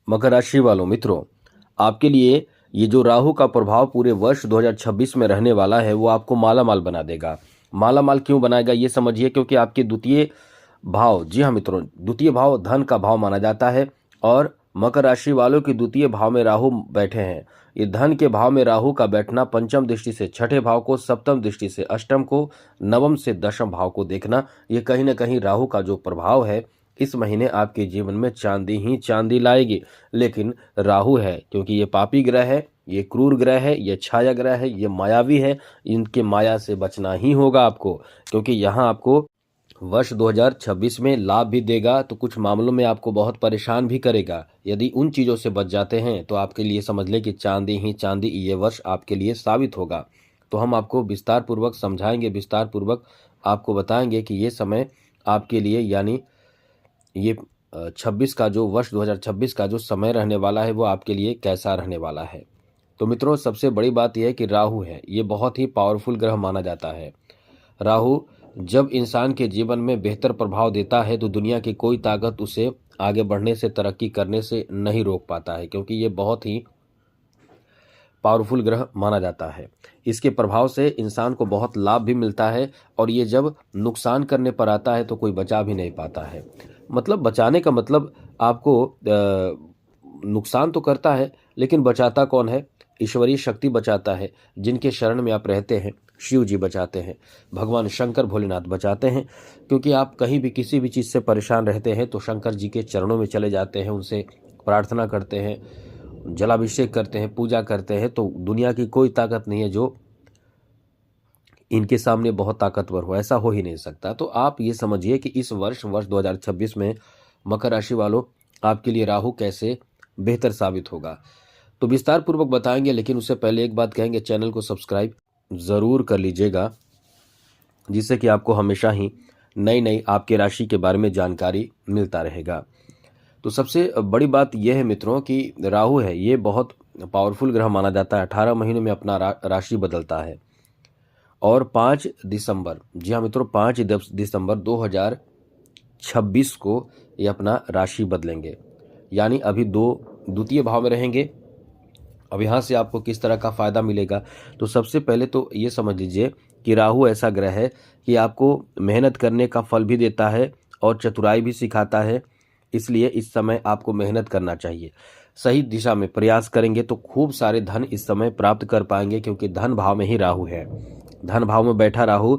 मकर राशि वालों मित्रों, आपके लिए ये जो राहु का प्रभाव पूरे वर्ष 2026 में रहने वाला है वो आपको माला माल बना देगा। माला माल क्यों बनाएगा ये समझिए, क्योंकि आपके द्वितीय भाव, जी हाँ मित्रों, द्वितीय भाव धन का भाव माना जाता है और मकर राशि वालों के द्वितीय भाव में राहु बैठे हैं। ये धन के भाव में राहु का बैठना पंचम दृष्टि से छठे भाव को, सप्तम दृष्टि से अष्टम को, नवम से दशम भाव को देखना, ये कहीं ना कहीं राहु का जो प्रभाव है इस महीने आपके जीवन में चांदी ही चांदी लाएगी। लेकिन राहु है, क्योंकि ये पापी ग्रह है, ये क्रूर ग्रह है, ये छाया ग्रह है, ये मायावी है, इनके माया से बचना ही होगा आपको, क्योंकि यहाँ आपको वर्ष 2026 में लाभ भी देगा तो कुछ मामलों में आपको बहुत परेशान भी करेगा। यदि उन चीज़ों से बच जाते हैं तो आपके लिए समझ लें कि चांदी ही चांदी ये वर्ष आपके लिए साबित होगा। तो हम आपको विस्तार पूर्वक समझाएंगे, विस्तार पूर्वक आपको बताएंगे कि ये समय आपके लिए, यानी ये 26 का जो वर्ष 2026 का जो समय रहने वाला है वो आपके लिए कैसा रहने वाला है। तो मित्रों, सबसे बड़ी बात यह है कि राहु है, ये बहुत ही पावरफुल ग्रह माना जाता है। राहु जब इंसान के जीवन में बेहतर प्रभाव देता है तो दुनिया की कोई ताकत उसे आगे बढ़ने से, तरक्की करने से नहीं रोक पाता है, क्योंकि ये बहुत ही पावरफुल ग्रह माना जाता है। इसके प्रभाव से इंसान को बहुत लाभ भी मिलता है और ये जब नुकसान करने पर आता है तो कोई बचा भी नहीं पाता है। मतलब बचाने का मतलब आपको नुकसान तो करता है, लेकिन बचाता कौन है? ईश्वरीय शक्ति बचाता है। जिनके शरण में आप रहते हैं, शिव जी बचाते हैं, भगवान शंकर भोलेनाथ बचाते हैं। क्योंकि आप कहीं भी किसी भी चीज़ से परेशान रहते हैं तो शंकर जी के चरणों में चले जाते हैं, उनसे प्रार्थना करते हैं, जलाभिषेक करते हैं, पूजा करते हैं, तो दुनिया की कोई ताकत नहीं है जो इनके सामने बहुत ताकतवर हो। ऐसा हो ही नहीं सकता। तो आप ये समझिए कि इस वर्ष 2026 में मकर राशि वालों, आपके लिए राहु कैसे बेहतर साबित होगा तो विस्तार पूर्वक बताएंगे। लेकिन उससे पहले एक बात कहेंगे, चैनल को सब्सक्राइब ज़रूर कर लीजिएगा, जिससे कि आपको हमेशा ही नई नई आपके राशि के बारे में जानकारी मिलता रहेगा। तो सबसे बड़ी बात यह है मित्रों कि राहु है, ये बहुत पावरफुल ग्रह माना जाता है। 18 महीनों में अपना राशि बदलता है और 5 दिसंबर, जी हाँ मित्रों, 5 दिसंबर 2026 को ये अपना राशि बदलेंगे। यानी अभी द्वितीय भाव में रहेंगे। अब यहाँ से आपको किस तरह का फ़ायदा मिलेगा, तो सबसे पहले तो ये समझ लीजिए कि राहु ऐसा ग्रह है कि आपको मेहनत करने का फल भी देता है और चतुराई भी सिखाता है। इसलिए इस समय आपको मेहनत करना चाहिए। सही दिशा में प्रयास करेंगे तो खूब सारे धन इस समय प्राप्त कर पाएंगे, क्योंकि धन भाव में ही राहु है। धन भाव में बैठा राहु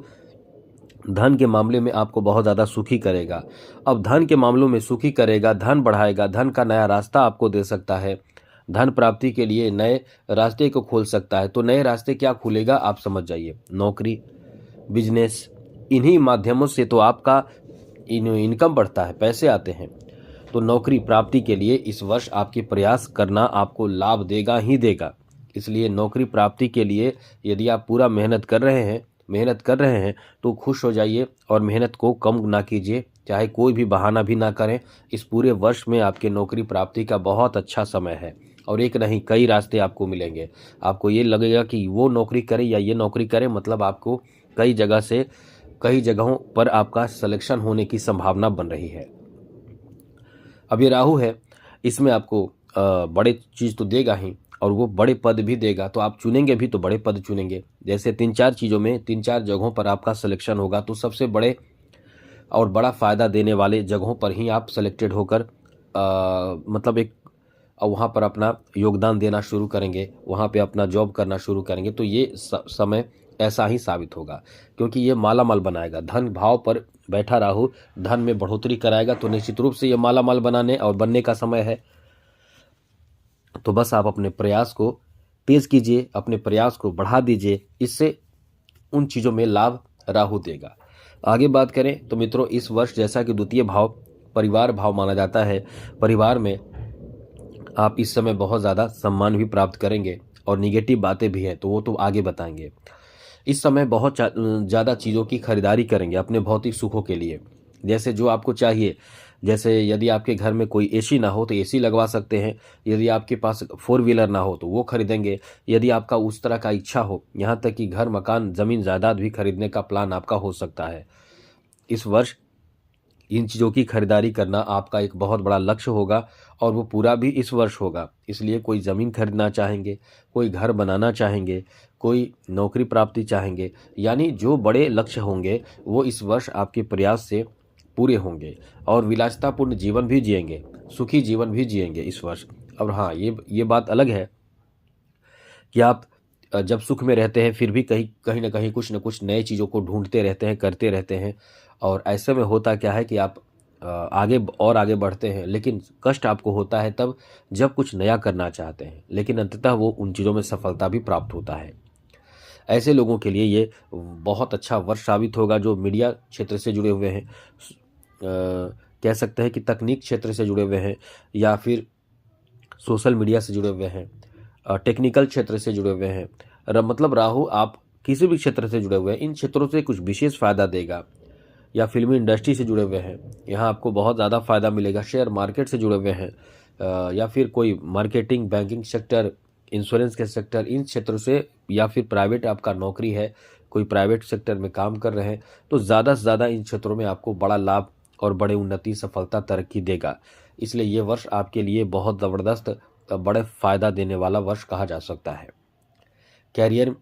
धन के मामले में आपको बहुत ज़्यादा सुखी करेगा। अब धन के मामलों में सुखी करेगा, धन बढ़ाएगा, धन का नया रास्ता आपको दे सकता है, धन प्राप्ति के लिए नए रास्ते को खोल सकता है। तो नए रास्ते क्या खुलेगा आप समझ जाइए। नौकरी, बिजनेस, इन्हीं माध्यमों से तो आपका इनकम बढ़ता है, पैसे आते हैं। तो नौकरी प्राप्ति के लिए इस वर्ष आपके प्रयास करना आपको लाभ देगा ही देगा। इसलिए नौकरी प्राप्ति के लिए यदि आप पूरा मेहनत कर रहे हैं तो खुश हो जाइए और मेहनत को कम ना कीजिए, चाहे कोई भी बहाना भी ना करें। इस पूरे वर्ष में आपके नौकरी प्राप्ति का बहुत अच्छा समय है और एक नहीं कई रास्ते आपको मिलेंगे। आपको ये लगेगा कि वो नौकरी करे या ये नौकरी करे, मतलब आपको कई जगहों पर आपका सिलेक्शन होने की संभावना बन रही है। अब ये राहु है, इसमें आपको बड़े चीज़ तो देगा ही और वो बड़े पद भी देगा। तो आप चुनेंगे भी तो बड़े पद चुनेंगे। जैसे 3-4 चीज़ों में 3-4 जगहों पर आपका सिलेक्शन होगा तो सबसे बड़े और बड़ा फ़ायदा देने वाले जगहों पर ही आप सेलेक्टेड होकर मतलब एक वहाँ पर अपना योगदान देना शुरू करेंगे, वहाँ पे अपना जॉब करना शुरू करेंगे। तो ये समय ऐसा ही साबित होगा, क्योंकि ये माला माल बनाएगा। धन भाव पर बैठा राहु धन में बढ़ोतरी कराएगा, तो निश्चित रूप से ये माला माल बनाने और बनने का समय है। तो बस आप अपने प्रयास को तेज कीजिए, अपने प्रयास को बढ़ा दीजिए, इससे उन चीज़ों में लाभ राहु देगा। आगे बात करें तो मित्रों, इस वर्ष जैसा कि द्वितीय भाव परिवार भाव माना जाता है, परिवार में आप इस समय बहुत ज़्यादा सम्मान भी प्राप्त करेंगे और निगेटिव बातें भी हैं तो वो तो आगे बताएंगे। इस समय बहुत ज़्यादा चीज़ों की खरीदारी करेंगे अपने भौतिक सुखों के लिए, जैसे जो आपको चाहिए। जैसे यदि आपके घर में कोई एसी ना हो तो एसी लगवा सकते हैं, यदि आपके पास 4 व्हीलर ना हो तो वो खरीदेंगे, यदि आपका उस तरह का इच्छा हो, यहाँ तक कि घर मकान ज़मीन जायदाद भी खरीदने का प्लान आपका हो सकता है। इस वर्ष इन चीज़ों की खरीदारी करना आपका एक बहुत बड़ा लक्ष्य होगा और वो पूरा भी इस वर्ष होगा। इसलिए कोई ज़मीन खरीदना चाहेंगे, कोई घर बनाना चाहेंगे, कोई नौकरी प्राप्ति चाहेंगे, यानी जो बड़े लक्ष्य होंगे वो इस वर्ष आपके प्रयास से पूरे होंगे और विलासितापूर्ण जीवन भी जिएंगे, सुखी जीवन भी जिएंगे इस वर्ष। और हाँ, ये बात अलग है कि आप जब सुख में रहते हैं फिर भी कहीं कहीं ना कहीं कुछ न कुछ नए चीज़ों को ढूंढते रहते हैं, करते रहते हैं। और ऐसे में होता क्या है कि आप आगे बढ़ते हैं, लेकिन कष्ट आपको होता है तब जब कुछ नया करना चाहते हैं, लेकिन अंततः वो उन चीज़ों में सफलता भी प्राप्त होता है। ऐसे लोगों के लिए ये बहुत अच्छा वर्ष साबित होगा जो मीडिया क्षेत्र से जुड़े हुए हैं, कह सकते हैं कि तकनीक क्षेत्र से जुड़े हुए हैं, या फिर सोशल मीडिया से जुड़े हुए हैं, टेक्निकल क्षेत्र से जुड़े हुए हैं। मतलब राहु आप किसी भी क्षेत्र से जुड़े हुए हैं, इन क्षेत्रों से कुछ विशेष फ़ायदा देगा। या फिल्मी इंडस्ट्री से जुड़े हुए हैं, यहाँ आपको बहुत ज़्यादा फ़ायदा मिलेगा। शेयर मार्केट से जुड़े हुए हैं, या फिर कोई मार्केटिंग, बैंकिंग सेक्टर, इंश्योरेंस के सेक्टर, इन क्षेत्रों से, या फिर प्राइवेट आपका नौकरी है, कोई प्राइवेट सेक्टर में काम कर रहे हैं, तो ज़्यादा से ज़्यादा इन क्षेत्रों में आपको बड़ा लाभ और बड़े उन्नति, सफलता, तरक्की देगा। इसलिए ये वर्ष आपके लिए बहुत ज़बरदस्त, बड़े फ़ायदा देने वाला वर्ष कहा जा सकता है। कैरियर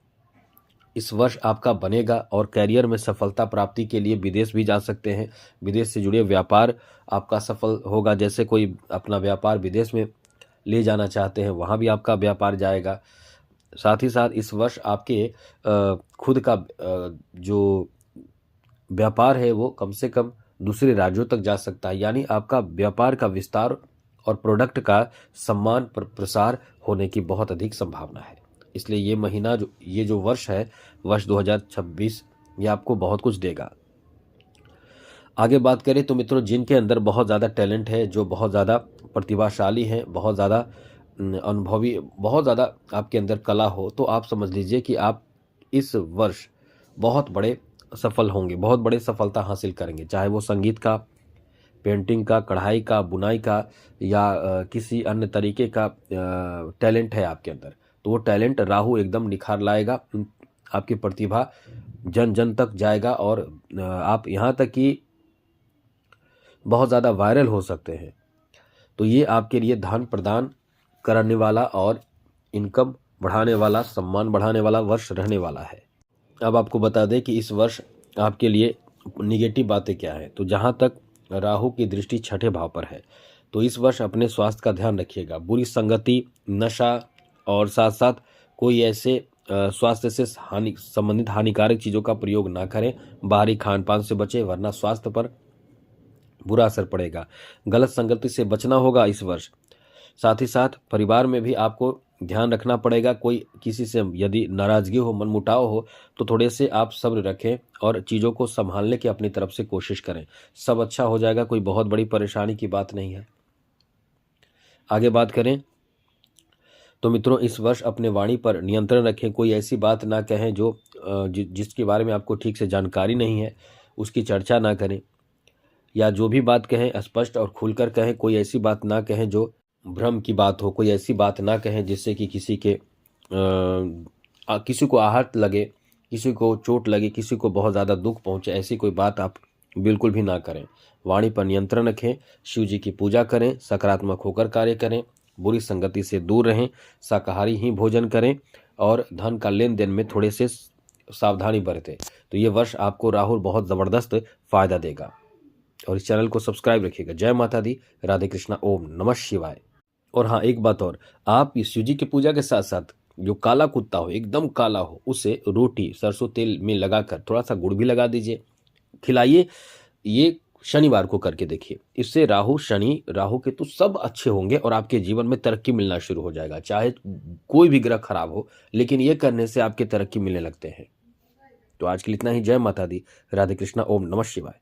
इस वर्ष आपका बनेगा और कैरियर में सफलता प्राप्ति के लिए विदेश भी जा सकते हैं। विदेश से जुड़े व्यापार आपका सफल होगा, जैसे कोई अपना व्यापार विदेश में ले जाना चाहते हैं, वहाँ भी आपका व्यापार जाएगा। साथ ही साथ इस वर्ष आपके खुद का जो व्यापार है वो कम से कम दूसरे राज्यों तक जा सकता है, यानी आपका व्यापार का विस्तार और प्रोडक्ट का सम्मान प्रसार होने की बहुत अधिक संभावना है। इसलिए ये महीना, ये जो वर्ष है, वर्ष 2026, ये आपको बहुत कुछ देगा। आगे बात करें तो मित्रों, जिनके अंदर बहुत ज़्यादा टैलेंट है, जो बहुत ज़्यादा प्रतिभाशाली हैं, बहुत ज़्यादा अनुभवी, बहुत ज़्यादा आपके अंदर कला हो, तो आप समझ लीजिए कि आप इस वर्ष बहुत बड़े सफल होंगे, बहुत बड़े सफलता हासिल करेंगे। चाहे वो संगीत का, पेंटिंग का, कढ़ाई का, बुनाई का, या किसी अन्य तरीके का टैलेंट है आपके अंदर, तो वो टैलेंट राहु एकदम निखार लाएगा। आपकी प्रतिभा जन जन तक जाएगा और आप यहाँ तक कि बहुत ज़्यादा वायरल हो सकते हैं। तो ये आपके लिए धन प्रदान करने वाला और इनकम बढ़ाने वाला, सम्मान बढ़ाने वाला वर्ष रहने वाला है। अब आपको बता दें कि इस वर्ष आपके लिए निगेटिव बातें क्या हैं। तो जहाँ तक राहु की दृष्टि छठे भाव पर है, तो इस वर्ष अपने स्वास्थ्य का ध्यान रखिएगा। बुरी संगति, नशा और साथ साथ कोई ऐसे स्वास्थ्य से संबंधित हानिकारक चीज़ों का प्रयोग ना करें। बाहरी खान पान से बचें, वरना स्वास्थ्य पर बुरा असर पड़ेगा। गलत संगति से बचना होगा इस वर्ष। साथ ही साथ परिवार में भी आपको ध्यान रखना पड़ेगा। कोई किसी से यदि नाराज़गी हो, मनमुटाव हो, तो थोड़े से आप सब्र रखें और चीज़ों को संभालने की अपनी तरफ से कोशिश करें। सब अच्छा हो जाएगा, कोई बहुत बड़ी परेशानी की बात नहीं है। आगे बात करें तो मित्रों, इस वर्ष अपने वाणी पर नियंत्रण रखें। कोई ऐसी बात ना कहें जो जिसके बारे में आपको ठीक से जानकारी नहीं है, उसकी चर्चा ना करें, या जो भी बात कहें स्पष्ट और खुलकर कहें। कोई ऐसी बात ना कहें जो भ्रम की बात हो, कोई ऐसी बात ना कहें जिससे कि किसी को आहत लगे, किसी को चोट लगे, किसी को बहुत ज़्यादा दुख पहुँचे। ऐसी कोई बात आप बिल्कुल भी ना करें। वाणी पर नियंत्रण रखें, शिव जी की पूजा करें, सकारात्मक होकर कार्य करें, बुरी संगति से दूर रहें, शाकाहारी ही भोजन करें और धन का लेन देन में थोड़े से सावधानी बरतें। तो ये वर्ष आपको राहु बहुत ज़बरदस्त फ़ायदा देगा। और इस चैनल को सब्सक्राइब रखिएगा। जय माता दी, राधे कृष्णा, ओम नमः शिवाय। और हाँ, एक बात और, आप इस शिव जी की पूजा के साथ साथ जो काला कुत्ता हो, एकदम काला हो, उसे रोटी सरसों तेल में लगाकर थोड़ा सा गुड़ भी लगा दीजिए, खिलाइए। ये शनिवार को करके देखिए। इससे राहु, शनि, राहु केतु सब अच्छे होंगे और आपके जीवन में तरक्की मिलना शुरू हो जाएगा। चाहे कोई भी ग्रह खराब हो, लेकिन ये करने से आपके तरक्की मिलने लगते हैं। तो आज के लिए इतना ही। जय माता दी, राधे कृष्णा, ओम नमः शिवाय।